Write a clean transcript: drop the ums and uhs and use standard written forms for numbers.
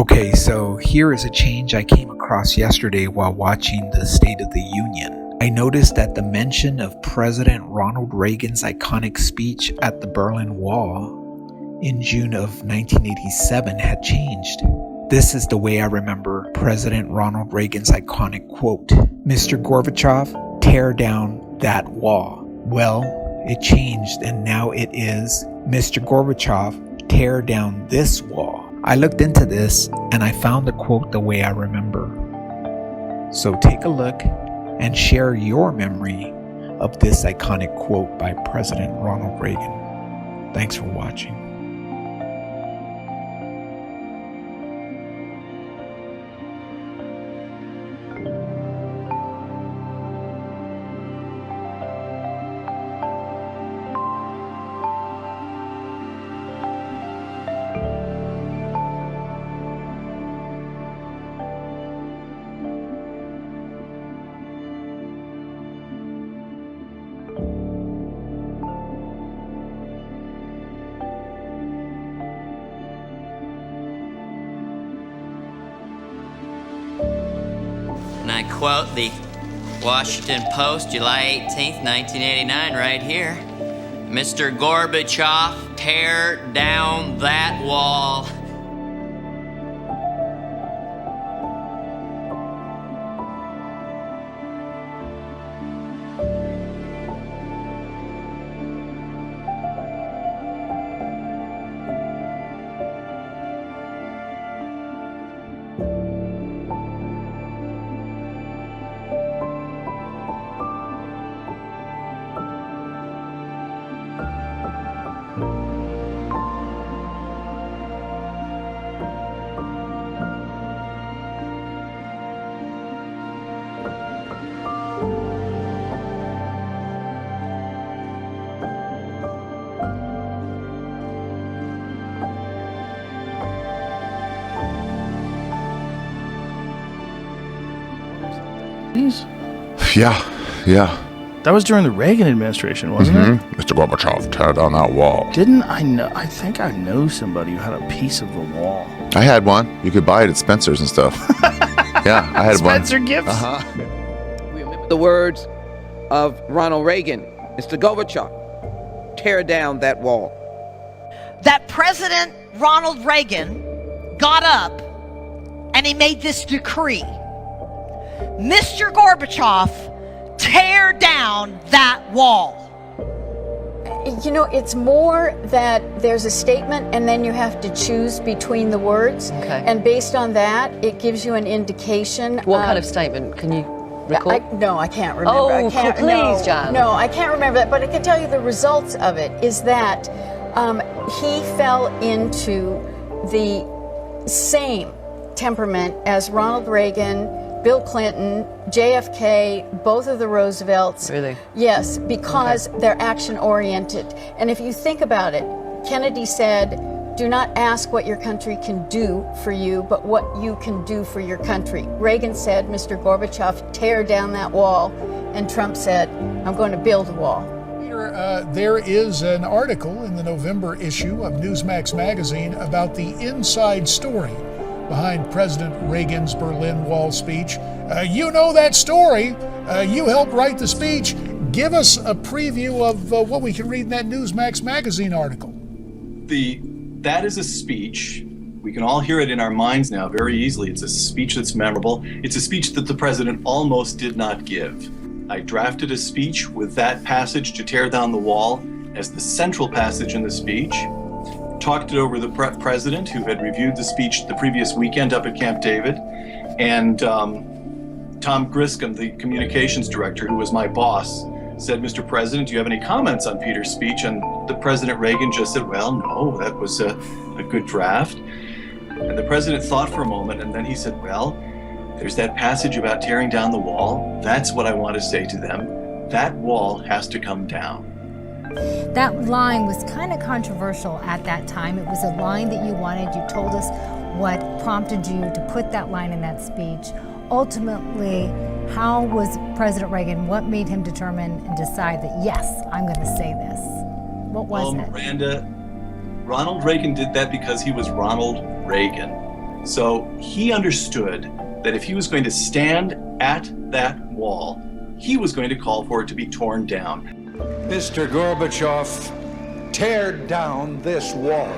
Okay, so here is a change I came across yesterday while watching the State of the Union. I noticed that the mention of President Ronald Reagan's iconic speech at the Berlin Wall in June of 1987 had changed. This is the way I remember President Ronald Reagan's iconic quote, "Mr. Gorbachev, tear down that wall." Well, it changed and now it is, "Mr. Gorbachev, tear down this wall." I looked into this and I found the quote the way I remember. So take a look and share your memory of this iconic quote by President Ronald Reagan. Thanks for watching. And I quote the Washington Post, July 18th, 1989, right here. "Mr. Gorbachev, tear down that wall." Yeah. That was during the Reagan administration, wasn't it? Mr. Gorbachev, tear down that wall. Didn't I know? I think I know somebody who had a piece of the wall. I had one. You could buy it at Spencer's and stuff. Yeah, I had one. Spencer Gifts. We remember the words of Ronald Reagan. Mr. Gorbachev, tear down that wall. That President Ronald Reagan got up and he made this decree. "Mr. Gorbachev, tear down that wall." You know, it's more that there's a statement and then you have to choose between the words. Okay. And based on that, it gives you an indication. What kind of statement? Can you recall? No, I can't remember. Oh, I can't, please, Jan. No, I can't remember that. But I can tell you the results of it is that he fell into the same temperament as Ronald Reagan, Bill Clinton, JFK, both of the Roosevelts. Really? Yes, because they're action-oriented. And if you think about it, Kennedy said, "Do not ask what your country can do for you, but what you can do for your country." Reagan said, "Mr. Gorbachev, tear down that wall." And Trump said, "I'm going to build a wall." There is an article in the November issue of Newsmax magazine about the inside story behind President Reagan's Berlin Wall speech. You know that story. You helped write the speech. Give us a preview of what we can read in that Newsmax magazine article. That is a speech. We can all hear it in our minds now very easily. It's a speech that's memorable. It's a speech that the president almost did not give. I drafted a speech with that passage, "to tear down the wall," as the central passage in the speech. Talked it over with the president, who had reviewed the speech the previous weekend up at Camp David, and Tom Griscom, the communications director, who was my boss, said, "Mr. President, do you have any comments on Peter's speech?" And the President Reagan just said, "Well, no, that was a good draft." And the president thought for a moment, and then he said, "Well, there's that passage about tearing down the wall. That's what I want to say to them. That wall has to come down." That line was kind of controversial at that time. It was a line that you wanted. You told us what prompted you to put that line in that speech. Ultimately, how was President Reagan, what made him determine and decide that, yes, I'm going to say this? What was it? Miranda, Ronald Reagan did that because he was Ronald Reagan. So he understood that if he was going to stand at that wall, he was going to call for it to be torn down. Mr. Gorbachev, tear down this wall.